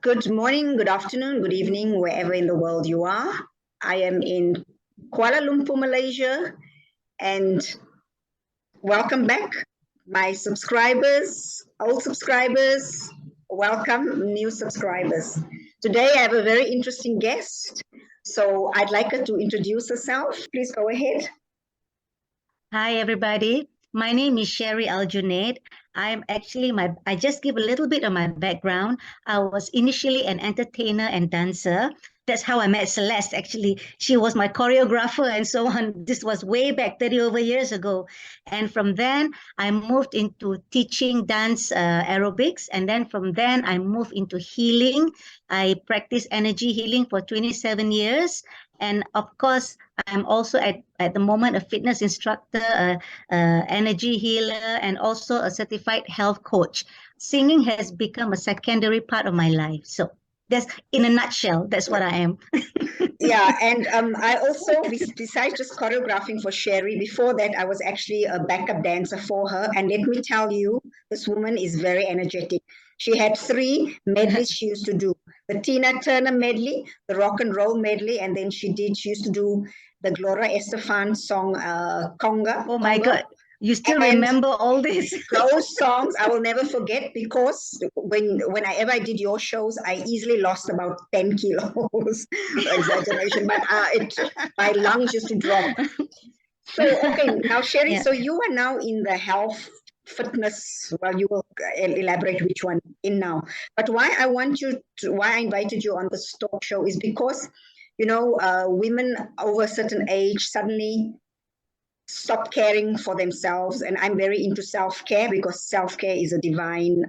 Good morning, good afternoon, good evening, wherever in the world you are. I am in Kuala Lumpur, Malaysia, and welcome back, my subscribers, old subscribers, welcome, new subscribers. Today I have a very interesting guest, so I'd like her to introduce herself. Please go ahead. Hi, everybody. My name is Sherrie Alajunied. I just give a little bit of my background. I was initially an entertainer and dancer. That's how I met Celeste, actually. She was my choreographer and so on. This was way back 30 over years ago. And from then, I moved into teaching dance aerobics. And then from then, I moved into healing. I practiced energy healing for 27 years. And of course, I'm also at the moment a fitness instructor, energy healer, and also a certified health coach. Singing has become a secondary part of my life. So that's, in a nutshell, that's what I am. Yeah, and I also, besides just choreographing for Sherrie, before that, I was actually a backup dancer for her. And let me tell you, this woman is very energetic. She had 3 medleys she used to do. The Tina Turner medley, the rock and roll medley, and then she used to do the Gloria Estefan song, Conga. Oh my God, you still remember all this? Those songs I will never forget, because whenever I did your shows, I easily lost about 10 kilos. Exaggeration, but my lungs used to drop. So, okay, now Sherrie, so you are now in the health fitness, well, you will elaborate which one in now. But why I invited you on this talk show is because, you know, women over a certain age suddenly stop caring for themselves, and I'm very into self-care, because self-care is a divine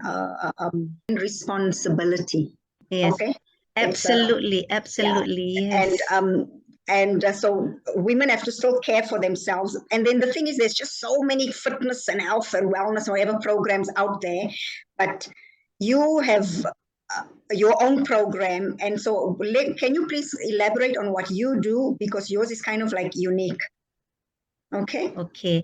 responsibility. Yes, okay, absolutely, absolutely. Yeah. Yes. And so women have to still care for themselves. And then the thing is, there's just so many fitness and health and wellness or whatever programs out there, but you have your own program. And so can you please elaborate on what you do, because yours is kind of like unique. Okay.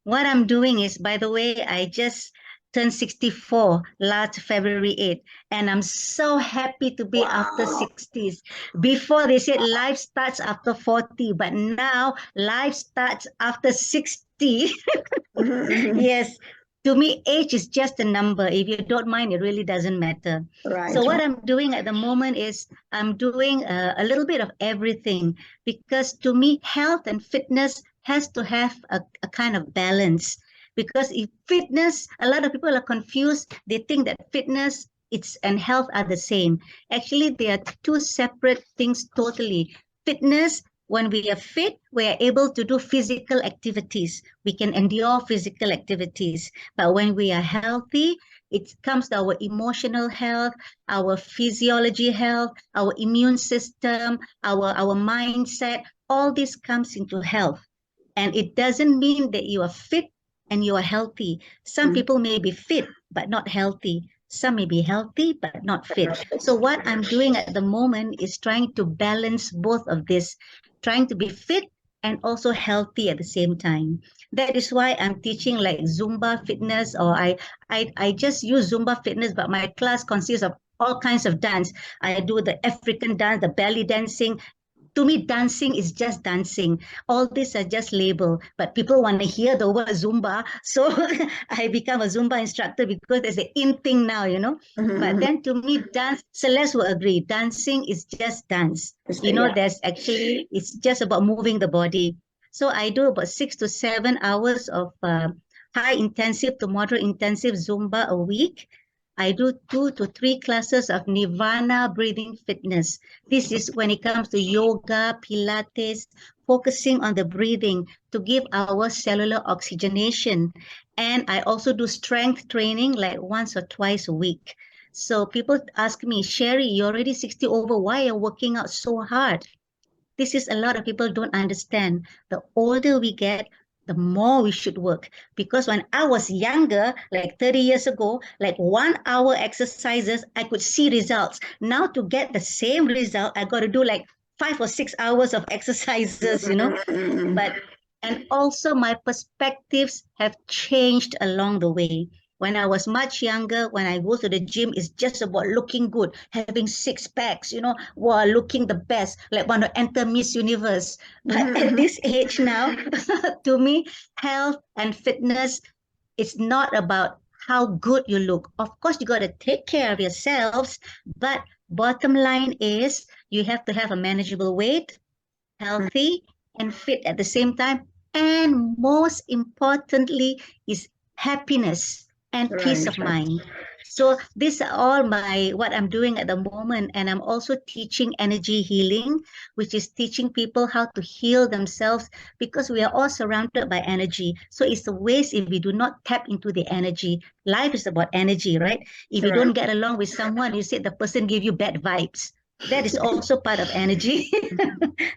What I'm doing is, by the way, I just turned 64 last February 8, and I'm so happy to be after 60s. Before, they said life starts after 40, but now life starts after 60. Yes. To me, age is just a number. If you don't mind, it really doesn't matter. Right. So what I'm doing at the moment is I'm doing a little bit of everything, because to me, health and fitness has to have a kind of balance. Because if fitness, a lot of people are confused. They think that fitness and health are the same. Actually, they are 2 separate things totally. Fitness, when we are fit, we are able to do physical activities. We can endure physical activities. But when we are healthy, it comes to our emotional health, our physiology health, our immune system, our mindset. All this comes into health. And it doesn't mean that you are fit and you are healthy. Some people may be fit but not healthy. Some may be healthy but not fit. So what I'm doing at the moment is trying to balance both of this, trying to be fit and also healthy at the same time. That is why I'm teaching like Zumba fitness, or I just use Zumba fitness, but my class consists of all kinds of dance. I do the African dance, the belly dancing. To me, dancing is just dancing. All these are just label, but people want to hear the word Zumba. So I become a Zumba instructor because there's an in thing now, you know. But then to me, dance, Celeste will agree, dancing is just dance. You know, there's actually, it's just about moving the body. So I do about 6 to 7 hours of high intensive to moderate intensive Zumba a week. I do 2 to 3 classes of Nirvana breathing fitness. This is when it comes to yoga, Pilates, focusing on the breathing to give our cellular oxygenation. And I also do strength training like once or twice a week. So people ask me, Sherrie, you're already 60 over, why are you working out so hard? This is a lot of people don't understand. The older we get, the more we should work. Because when I was younger, like 30 years ago, like 1 hour exercises, I could see results. Now to get the same result, I got to do like 5 or 6 hours of exercises, you know. And also my perspectives have changed along the way. When I was much younger, when I go to the gym, it's just about looking good, having six packs, wow, looking the best, like want to enter Miss Universe. But at this age now, to me, health and fitness, it's not about how good you look. Of course, you got to take care of yourselves, but bottom line is you have to have a manageable weight, healthy and fit at the same time. And most importantly is happiness and peace of mind. So these are all what I'm doing at the moment. And I'm also teaching energy healing, which is teaching people how to heal themselves because we are all surrounded by energy. So it's a waste if we do not tap into the energy. Life is about energy, right? If you don't get along with someone, you say the person give you bad vibes. That is also part of energy.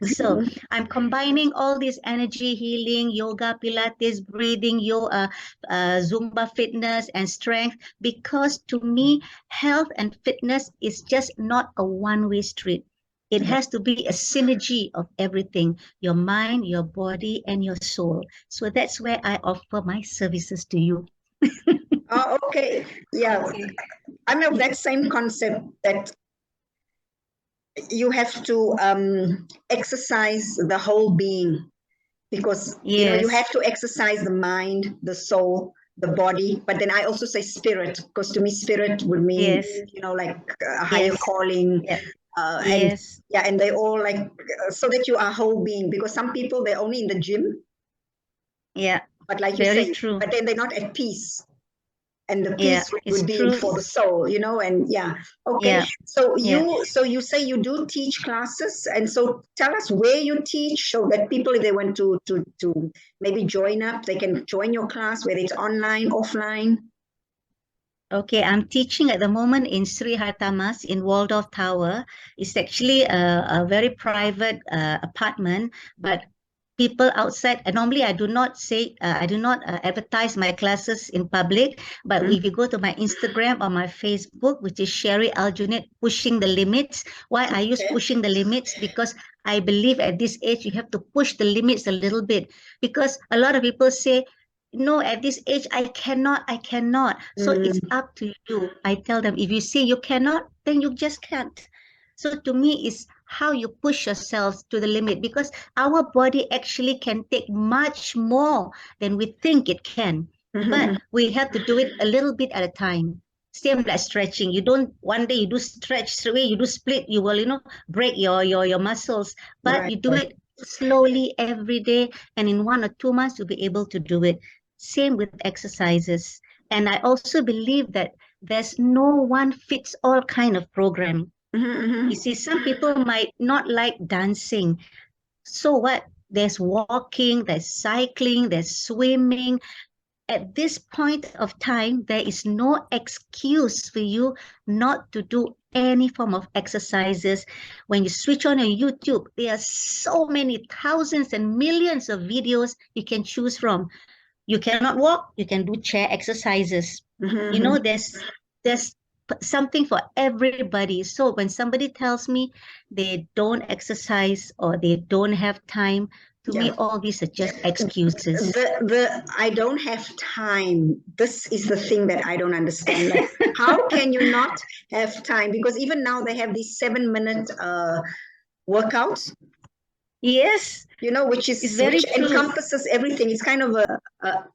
So I'm combining all this energy healing, yoga, Pilates, breathing, yoga, Zumba fitness and strength, because to me, health and fitness is just not a one-way street. It has to be a synergy of everything, your mind, your body, and your soul. So that's where I offer my services to you. Oh, okay. Yeah. Okay. I know that same concept that you have to exercise the whole being because you have to exercise the mind, the soul, the body, but then I also say spirit because to me spirit would mean like a higher calling. And they all like so that you are whole being, because some people they're only in the gym, but like you say, but then they're not at peace. And the peace would be for the soul, and So you say you do teach classes, and so tell us where you teach so that people, if they want to maybe join up, they can join your class, whether it's online, offline. Okay, I'm teaching at the moment in Sri Hartamas in Waldorf Tower. It's actually a very private apartment, but people outside, normally I do not advertise my classes in public, but if you go to my Instagram or my Facebook, which is Sherrie Alajunied Pushing the Limits. Why I use pushing the limits? Because I believe at this age you have to push the limits a little bit, because a lot of people say, no, at this age, I cannot. So it's up to you. I tell them, if you say you cannot, then you just can't. So to me, it's how you push yourselves to the limit, because our body actually can take much more than we think it can. But we have to do it a little bit at a time. Same like stretching. You don't, one day you do stretch straight away, you do split, you will, break your muscles. But you do it slowly every day, and in 1 or 2 months, you'll be able to do it. Same with exercises. And I also believe that there's no one fits all kind of program. You see, some people might not like dancing. So what? There's walking, there's cycling, there's swimming. At this point of time, there is no excuse for you not to do any form of exercises. When you switch on your YouTube, there are so many thousands and millions of videos you can choose from. You cannot walk, you can do chair exercises. There's something for everybody. So when somebody tells me they don't exercise or they don't have time, to me, all these are just excuses. I don't have time. This is the thing that I don't understand. Like, how can you not have time? Because even now they have these 7-minute workouts. Yes. Which encompasses everything. It's kind of a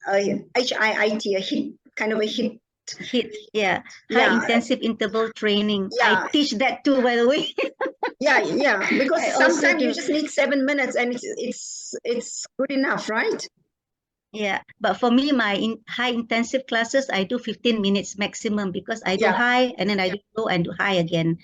HIIT, a HIIT, kind of a HIIT. High intensive interval training. I teach that too, by the way. Because sometimes you just need 7 minutes and it's good enough, right? Yeah, but for me, my high intensive classes, I do 15 minutes maximum, because I do high and then I do low and do high again.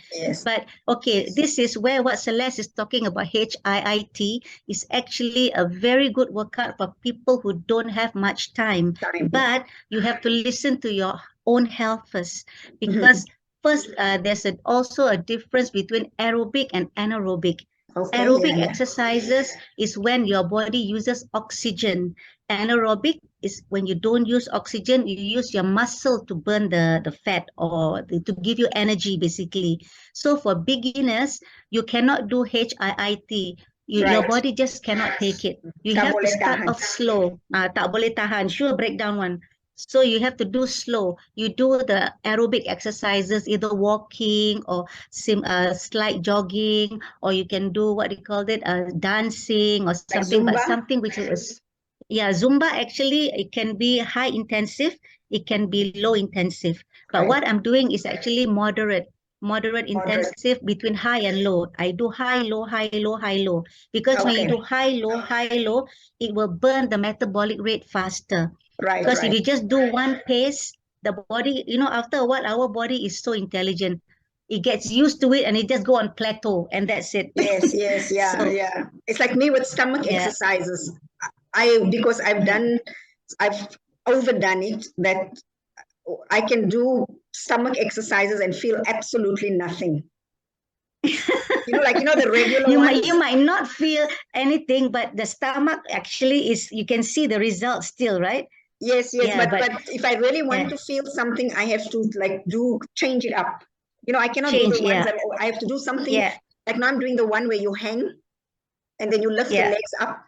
But okay, this is where what Celeste is talking about, HIIT, is actually a very good workout for people who don't have much time. But you have to listen to your own health first, because first, there's also a difference between aerobic and anaerobic. Aerobic exercises is when your body uses oxygen. Anaerobic is when you don't use oxygen, you use your muscle to burn the fat or to give you energy, basically. So for beginners, you cannot do HIIT. Your body just cannot take it. You have to start off slow. Tak boleh tahan. Sure, breakdown one. So you have to do slow. You do the aerobic exercises, either walking or slight jogging, or you can do what you call it, dancing or Like something, but Zumba? something which is, yeah, Zumba actually, it can be high intensive, it can be low intensive. But Right. what I'm doing is actually moderate Moderate. intensive between high and low. I do high, low, high, low, high, low. Because when you Okay. do high, low, it will burn the metabolic rate faster. Right, Because if right. you just do one pace, the body, after a while, our body is so intelligent. It gets used to it and it just go on plateau and that's it. Yes, yes, yeah, So, yeah. It's like me with stomach yeah. exercises. Because I've overdone it, that I can do stomach exercises and feel absolutely nothing. The regular You ones. might not feel anything, but the stomach actually is, you can see the results still, right? Yes, yes, Yeah, but if I really want yeah, to feel something, I have to change it up. I cannot do change, the ones yeah, that I have to do something. yeah, Like now I'm doing the one where you hang and then you lift the yeah, legs up.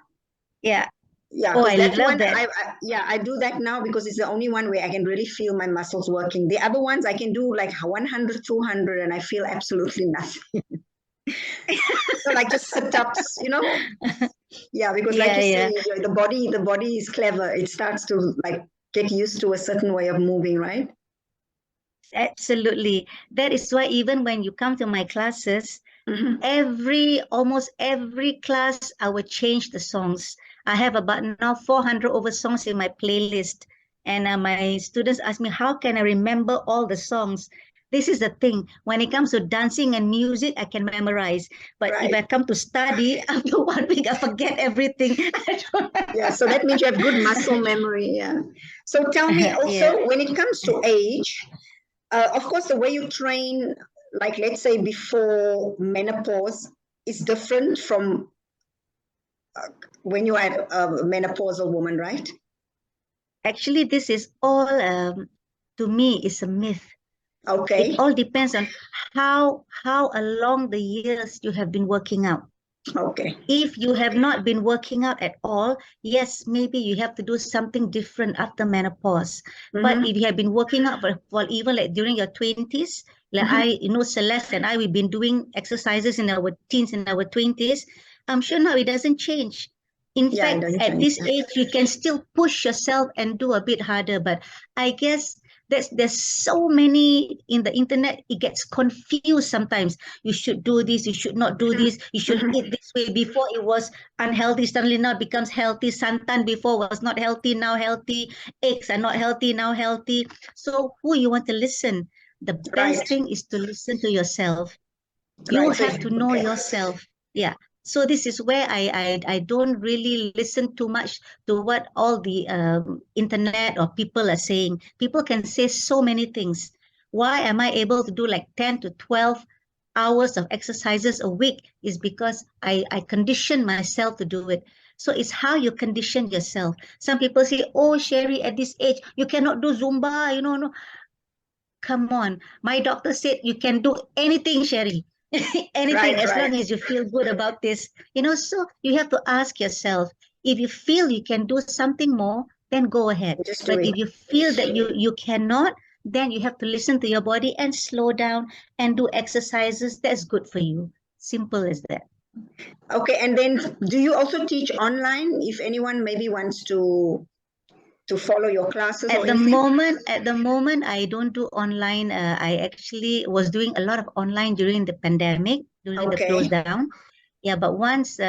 yeah. Yeah, Oh, because I that love one, that. I do that now because it's the only one where I can really feel my muscles working. The other ones I can do like 100, 200, and I feel absolutely nothing. So like just sit-ups, Yeah, because like Yeah, you say, yeah. the body is clever. It starts to like get used to a certain way of moving, right? Absolutely. That is why even when you come to my classes, Mhm. almost every class, I will change the songs. I have about now 400 over songs in my playlist. And my students ask me, how can I remember all the songs? This is the thing. When it comes to dancing and music, I can memorize. But if I Right. come to study, after 1 week, I forget everything. Yeah, so that means you have good muscle memory. Yeah. So tell me Yeah. also, when it comes to age, of course, the way you train, like let's say before menopause, is different from when you are a menopausal woman, right? Actually, this is all, to me, is a myth. It Okay. all depends on how along the years you have been working out. Okay. If you have not been working out at all, yes, maybe you have to do something different after menopause. But Mm-hmm. if you have been working out for even like during your 20s, like Mm-hmm. Celeste and I, we've been doing exercises in our teens, in our 20s. I'm sure now it doesn't change. In Yeah, it fact, doesn't at change. this age, you can still push yourself and do a bit harder. But I guess there's so many in the internet, it gets confused sometimes. You should do this, you should not do this, you should Mm-hmm. eat this way. Before it was unhealthy, suddenly now it becomes healthy. Santan before was not healthy, now healthy. Eggs are not healthy, now healthy. So who you want to listen? The best Right. thing is to listen to yourself. You Right. So, have to know okay. yourself. Yeah. So this is where I don't really listen too much to what all the internet or people are saying. People can say so many things. Why am I able to do like 10 to 12 hours of exercises a week? Is because I condition myself to do it. So it's how you condition yourself. Some people say, oh, Sherrie, at this age, you cannot do Zumba, no. Come on. My doctor said you can do anything, Sherrie. Anything, Right. as Right. long as you feel good about this. So you have to ask yourself, if you feel you can do something more, then go ahead. Just do But it. if you feel that you cannot, then you have to listen to your body and slow down and do exercises that's good for you. Simple as that. Okay. And then, do you also teach online? If anyone maybe wants to follow your classes or anything? At the moment, I don't do online. I actually was doing a lot of online during the pandemic, during the close Okay. down. Yeah, but once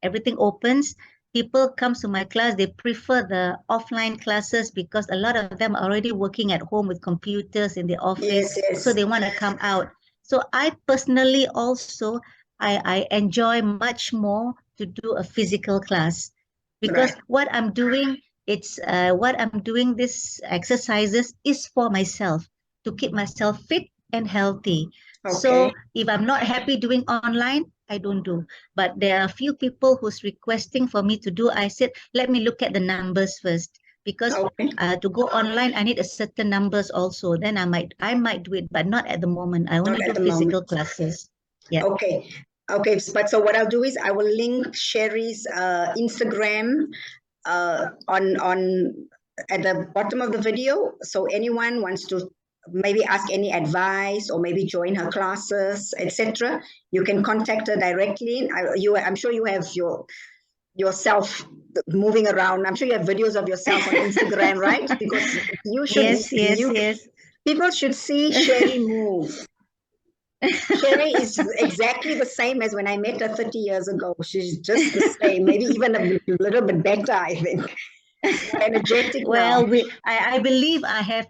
everything opens, people comes to my class. They prefer the offline classes because a lot of them are already working at home with computers in the office, Yes. so Yes. they want to come out. So I personally also I enjoy much more to do a physical class because Right. what I'm doing this exercises is for myself to keep myself fit and healthy. Okay. So if I'm not happy doing online, I don't do. But there are a few people who's requesting for me to do. I said, let me look at the numbers first because Okay. to go online, I need a certain numbers also. Then I might do it, but not at the moment. I Not only at do the moment. physical classes. Yeah. Okay. Okay. But so what I'll do is I will link Sherrie's Instagram on at the bottom of the video. So anyone wants to maybe ask any advice or maybe join her classes, etc., you can contact her directly. I'm sure you have yourself moving around. I'm sure you have videos of yourself on Instagram, right? Because you should. Yes. People should see Sherrie move. Sherrie is exactly the same as when I met her 30 years ago. She's just the same, maybe even a little bit better, I think. Energetic Well, now. I believe I have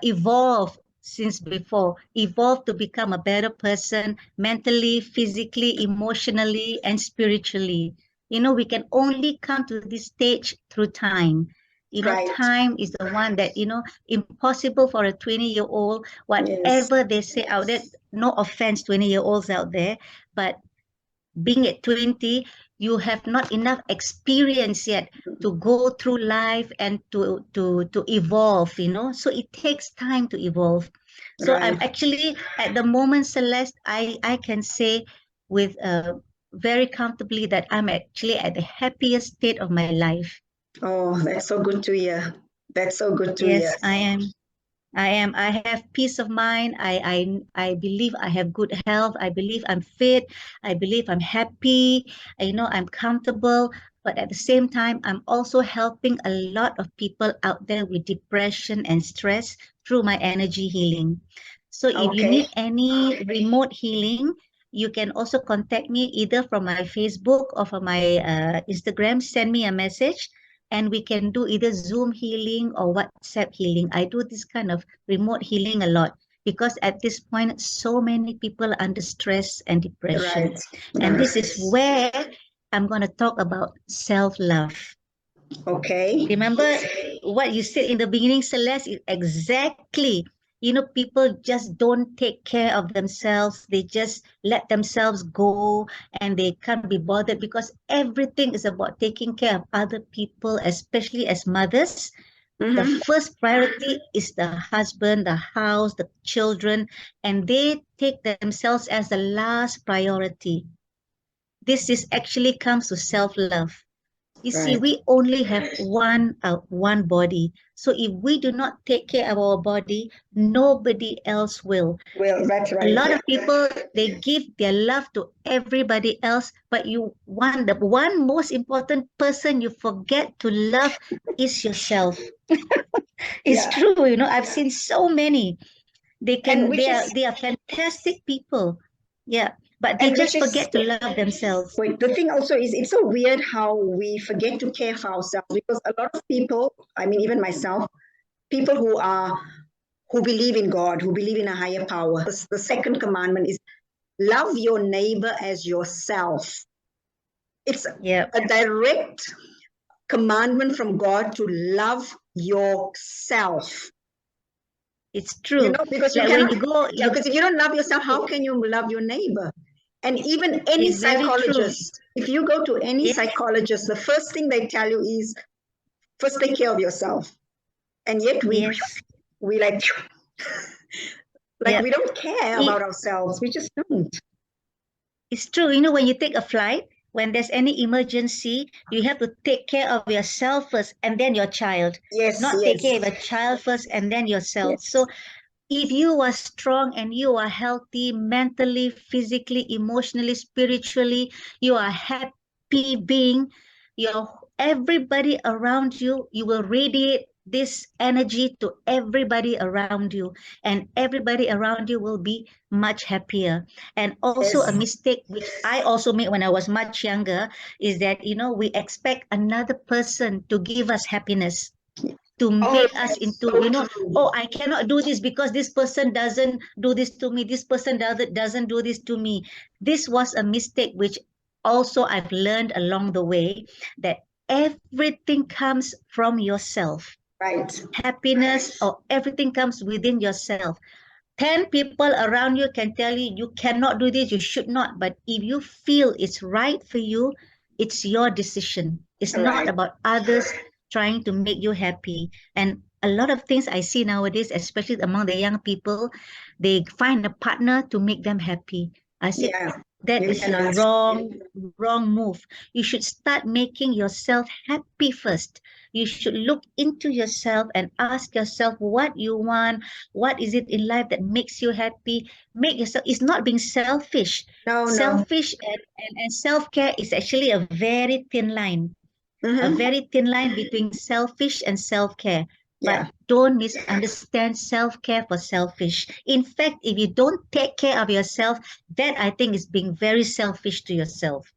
evolved since before, evolved to become a better person mentally, physically, emotionally, and spiritually. We can only come to this stage through time. Right. Time is the one that, impossible for a 20-year-old, Yes. whatever they say out there, no offense, 20-year-olds out there, but being at 20, you have not enough experience yet to go through life and to evolve, so it takes time to evolve. So I'm Right. actually at the moment, Celeste, I can say with very comfortably that I'm actually at the happiest state of my life. Oh, that's so good to hear. That's so good to hear. Yes, I am. I have peace of mind. I believe I have good health. I believe I'm fit. I believe I'm happy. I'm comfortable. But at the same time, I'm also helping a lot of people out there with depression and stress through my energy healing. So if you Okay. need any remote healing, you can also contact me either from my Facebook or from my Instagram. Send me a message and we can do either Zoom healing or WhatsApp healing. I do this kind of remote healing a lot because at this point, so many people are under stress and depression. Right. And this is where I'm going to talk about self-love. Okay. Remember what you said in the beginning, Celeste, is exactly. People just don't take care of themselves. They just let themselves go and they can't be bothered because everything is about taking care of other people, especially as mothers. The first priority is the husband, the house, the children, and they take themselves as the last priority. This is actually comes to self-love. You see, Right. we only have one body. So if we do not take care of our body, nobody else will. Well, that's A right. lot Yeah. of people, they give their love to everybody else, but the one most important person you forget to love is yourself. It's Yeah. true, I've seen so many. They And can, they are fantastic people. Yeah, but they which just is forget to love themselves. wait, the thing also is it's so weird how we forget to care for ourselves because a lot of people, I mean, even myself, people who believe in God, who believe in a higher power. The second commandment is love your neighbor as yourself. It's Yeah, a direct commandment from God to love yourself. it's true. Because you Like when cannot, you go, yeah, because if you don't love yourself, how can you love your neighbor? And even any it's very true. psychologist, if you go to any Yes, psychologist, the first thing they tell you is first take care of yourself. And yet yes, we like yeah. we don't care It, about ourselves. We just don't. it's true. When you take a flight, when there's any emergency, you have to take care of yourself first and then your child. Yes, Not take yes, care of your child first and then yourself. yes. So if you are strong and you are healthy mentally, physically, emotionally, spiritually, you are a happy being, your everybody around you, you will radiate this energy to everybody around you, and everybody around you will be much happier. And also a Yes. mistake which I also made when I was much younger is that we expect another person to give us happiness, to Oh, make us yes, into, so true. oh, I cannot do this because this person doesn't do this to me. This person doesn't do this to me. This was a mistake, which also I've learned along the way, that everything comes from yourself. Right. Happiness or everything comes within yourself. 10 people around you can tell you you cannot do this, you should not. But if you feel it's right for you, it's your decision. It's not Right. about others trying to make you happy. And a lot of things I see nowadays, especially among the young people, they find a partner to make them happy. I said, Yeah. that You is a cannot. wrong move. You should start making yourself happy first. you should look into yourself and ask yourself what you want, what is it in life that makes you happy. Make yourself, it's not being selfish. No, no. Selfish and self-care is actually a very thin line, a Mm-hmm. very thin line between selfish and self-care. But Yeah. don't misunderstand self-care for selfish. In fact, if you don't take care of yourself, that I think is being very selfish to yourself.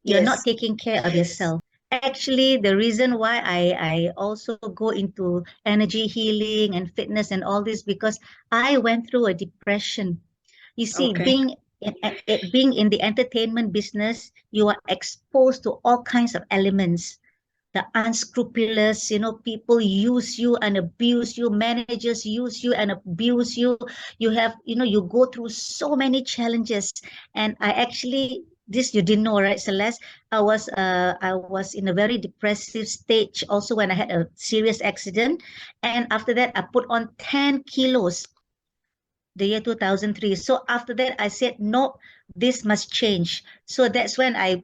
You're Yes. not taking care of yourself. Actually, the reason why I also go into energy healing and fitness and all this, because I went through a depression. You see, Okay. being in the entertainment business, you are exposed to all kinds of elements. The unscrupulous, people use you and abuse you, managers use you and abuse you. You have, you go through so many challenges. And I actually, this you didn't know, right, Celeste? I was in a very depressive stage also when I had a serious accident. And after that, I put on 10 kilos the year 2003. So after that, I said, no, this must change. So that's when I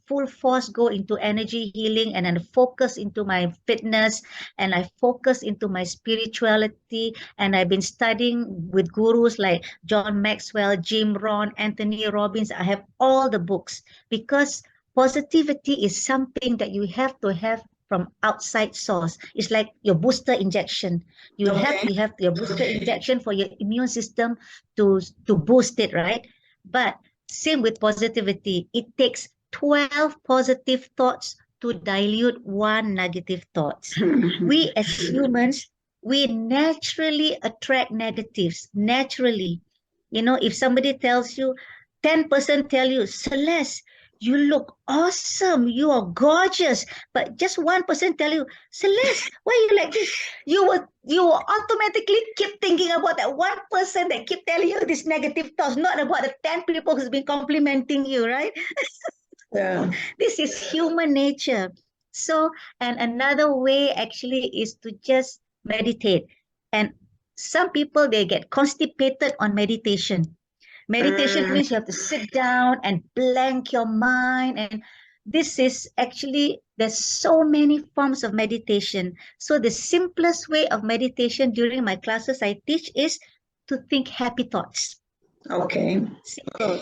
full force go into energy healing and then focus into my fitness and I focus into my spirituality. And I've been studying with gurus like John Maxwell, Jim Rohn, Anthony Robbins. I have all the books because positivity is something that you have to have from outside source. It's like your booster injection. You have Okay. you have your booster injection for your immune system to boost it, right? But same with positivity. It takes 12 positive thoughts to dilute one negative thoughts. We as humans, we naturally attract negatives. Naturally. If somebody tells you, 10% tell you, Celeste, you look awesome, you are gorgeous. But just 1% tell you, Celeste, why are you like this? You will automatically keep thinking about that 1% that keep telling you these negative thoughts, not about the 10 people who's been complimenting you, right? Yeah. This is human nature. So, and another way actually is to just meditate. And some people, they get constipated on meditation. Meditation Mm, means you have to sit down and blank your mind. And this is actually, there's so many forms of meditation. So the simplest way of meditation during my classes I teach is to think happy thoughts. okay. Simple.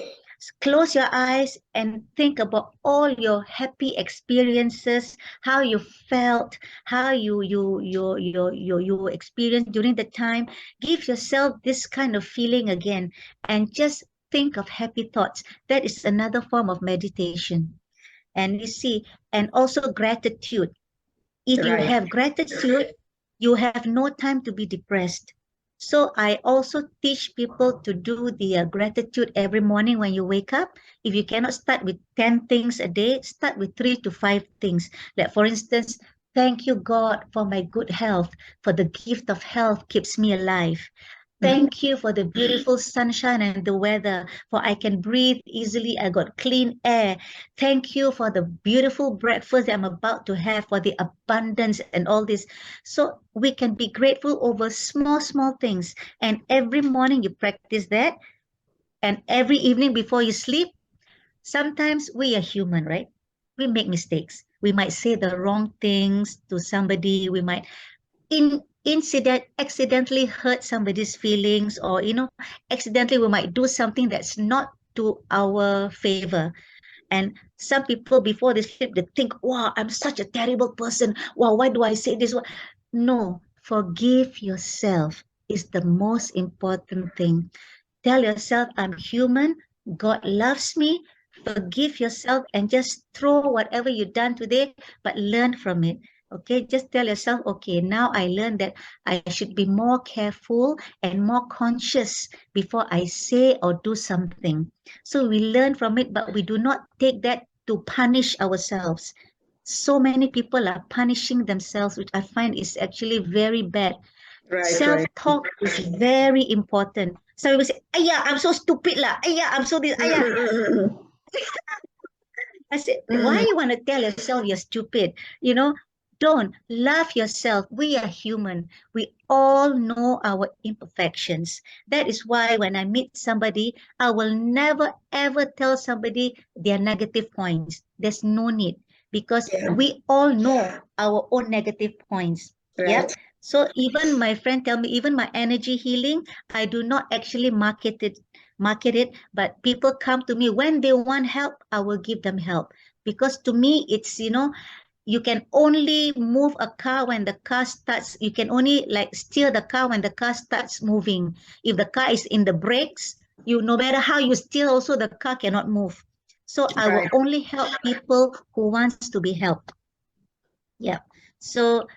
Close your eyes and think about all your happy experiences, how you felt, how you experienced during the time. Give yourself this kind of feeling again and just think of happy thoughts. That is another form of meditation. And you see, and also gratitude. If you Right. have gratitude, you have no time to be depressed. So I also teach people to do the gratitude every morning when you wake up. If you cannot start with 10 things a day, start with 3 to 5 things. Like for instance, thank you God for my good health, for the gift of health keeps me alive. Thank you for the beautiful sunshine and the weather, for I can breathe easily. I got clean air. Thank you for the beautiful breakfast that I'm about to have, for the abundance and all this. So we can be grateful over small, small things. And every morning you practice that. And every evening before you sleep, sometimes we are human, right? We make mistakes. We might say the wrong things to somebody. We might accidentally hurt somebody's feelings, or accidentally we might do something that's not to our favor. And some people before they sleep, they think, wow, I'm such a terrible person. Wow, why do I say this? No, forgive yourself is the most important thing. Tell yourself, I'm human, God loves me. Forgive yourself and just throw whatever you've done today, but learn from it. Okay, just tell yourself, okay, now I learned that I should be more careful and more conscious before I say or do something. So we learn from it, but we do not take that to punish ourselves. So many people are punishing themselves, which I find is actually very bad. Right, right. Self-talk is very important. Some people say, "Ayah, I'm so stupid lah. Ayah, I'm so this. Ayah." I said, why you want to tell yourself you're stupid? Don't love yourself. We are human. We all know our imperfections. That is why when I meet somebody, I will never ever tell somebody their negative points. There's no need. because Yeah. we all know our own negative points. Yeah. Right. So even my friend tell me, even my energy healing, I do not actually market it, but people come to me when they want help, I will give them help. Because to me, it's, you can only move a car when the car starts, you can only like steer the car when the car starts moving. If the car is in the brakes, no matter how you steer also, the car cannot move. So I will Right. only help people who wants to be helped. Yeah. So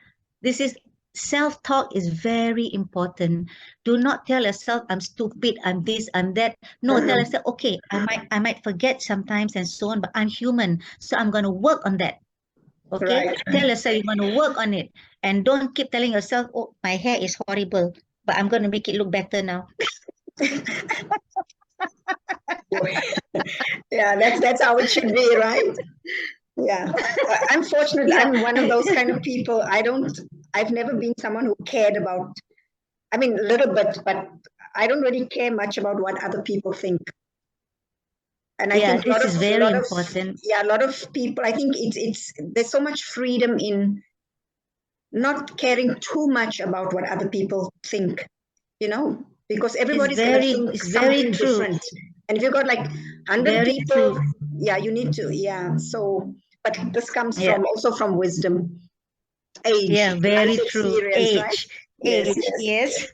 this is self-talk is very important. Do not tell yourself, I'm stupid, I'm this, I'm that. No, tell yourself, okay, I might forget sometimes and so on, but I'm human. So I'm going to work on that. Okay. Right. Tell yourself you're going to work on it. And don't keep telling yourself, oh, my hair is horrible, but I'm going to make it look better now. Yeah, that's how it should be, right? Yeah. I'm fortunate. Yeah. I'm one of those kind of people. I've never been someone who cared about, I mean, a little bit, but I don't really care much about what other people think. And I Yeah, think this is very important. a lot of people, I think there's so much freedom in not caring too much about what other people think, because everybody's going to think It's very something true. different. And if you've got like 100 Very people, true. yeah, you need to, yeah. So, but this comes Yeah. also from wisdom, age, Yeah, very life true. experience, right? Age, Yes, age, yes.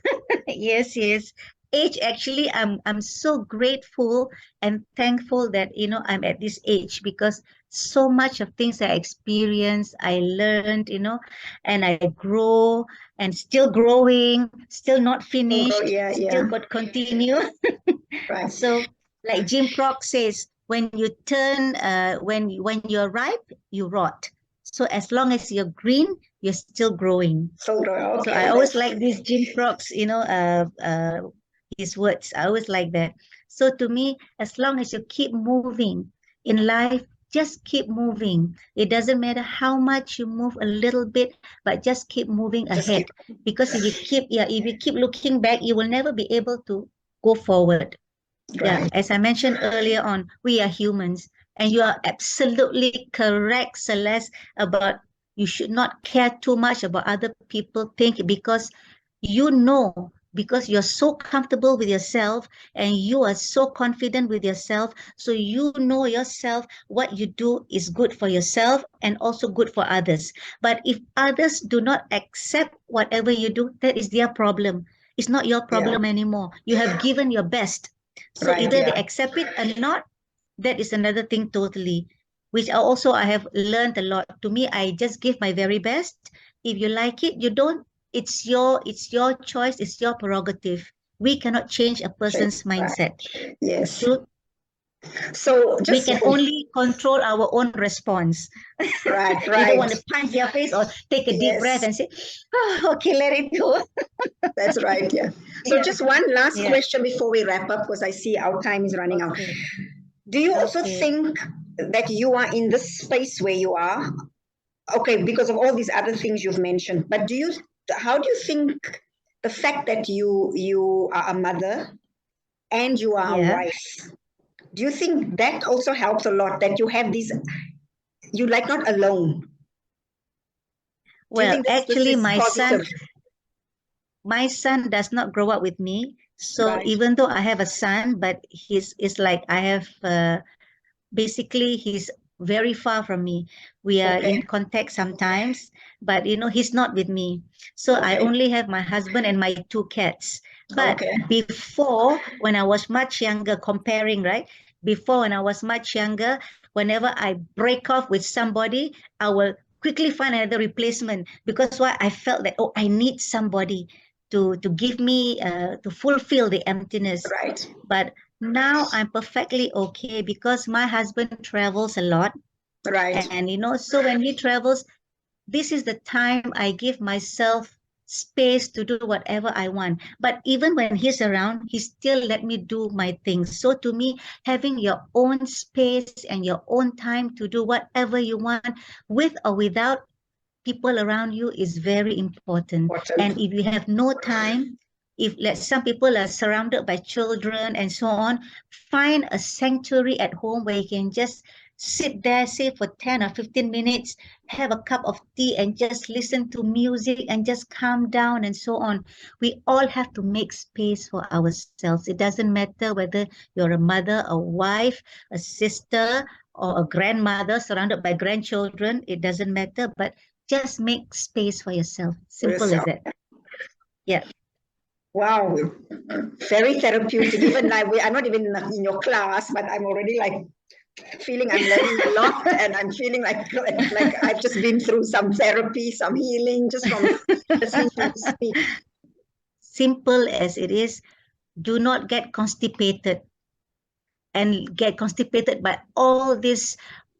yes, yes, yes. Age, actually, I'm so grateful and thankful that I'm at this age, because so much of things I experienced, I learned, and I grow and still growing, still not finished, Yeah, still yeah, got continue. right. So, like Jim Crock says, when you turn, when you're ripe, you rot. So as long as you're green, you're still growing. So, So okay, I always like these Jim Crock's, his words. I always like that. So to me, as long as you keep moving in life, just keep moving. It doesn't matter how much you move a little bit, but just keep moving just ahead. Because if you keep looking back, you will never be able to go forward. Yeah, right. as I mentioned earlier on, we are humans, and you are absolutely correct, Celeste, about you should not care too much about other people think, because because you're so comfortable with yourself and you are so confident with yourself, so you know yourself, what you do is good for yourself and also good for others. But if others do not accept whatever you do, that is their problem. It's not your problem anymore. You have given your best. So Right, either they yeah. accept it or not, that is another thing totally, which I have learned a lot. To me, I just give my very best. If you like it, you don't. It's your choice. It's your prerogative. We cannot change a person's mindset. Yes. True. So We just can only control our own response. right, You don't want right. to punch their face or take a deep breath Yes, and say, oh, okay, let it go. that's right. Yeah. So Yeah. just one last Yeah. question before we wrap up, because I see our time is running out. Okay. Do you also Okay. think that you are in this space where you are? Okay, because of all these other things you've mentioned, but how do you think the fact that you are a mother and you are a Yeah. wife, do you think that also helps a lot, that you have you like not alone? Do you Well, think this actually, is positive? my son does not grow up with me. So Right. even though I have a son, but it's like I have basically he's very far from me. We are Okay. in contact sometimes, but he's not with me. So I Okay. only have my husband and my two cats. But Okay. before, when I was much younger, comparing, right? Before, when I was much younger, whenever I break off with somebody, I will quickly find another replacement, because why? I felt that, oh, I need somebody to give me to fulfill the emptiness. Right. But now I'm perfectly okay, because my husband travels a lot. Right. And, so when he travels, this is the time I give myself space to do whatever I want. But even when he's around, he still let me do my things. So to me, having your own space and your own time to do whatever you want, with or without people around you, is very important. And if you have no time, some people are surrounded by children and so on, find a sanctuary at home where you can just sit there, say for 10 or 15 minutes, have a cup of tea and just listen to music and just calm down and so on. We all have to make space for ourselves. It doesn't matter whether you're a mother, a wife, a sister, or a grandmother surrounded by grandchildren. It doesn't matter, but just make space for yourself. Simple as that. Yeah. Wow, very therapeutic. Even like I'm not even in your class, but I'm already like feeling I'm learning a lot, and I'm feeling like I've just been through some therapy, some healing, just from listening to you speak. Simple as it is, do not get constipated by all this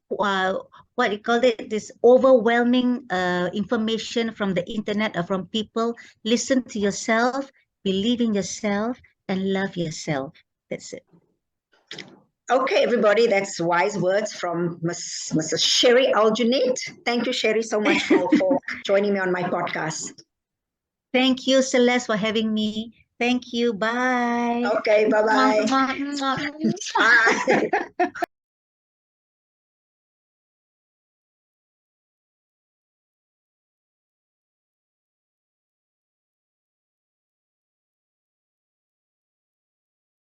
what you call it, this overwhelming information from the internet or from people. Listen to yourself, believe in yourself, and love yourself. That's it. Okay, everybody, that's wise words from Mrs. Sherrie Alajunied. Thank you, Sherrie, so much for joining me on my podcast. Thank you, Celeste, for having me. Thank you. Bye. Okay, bye-bye. Bye.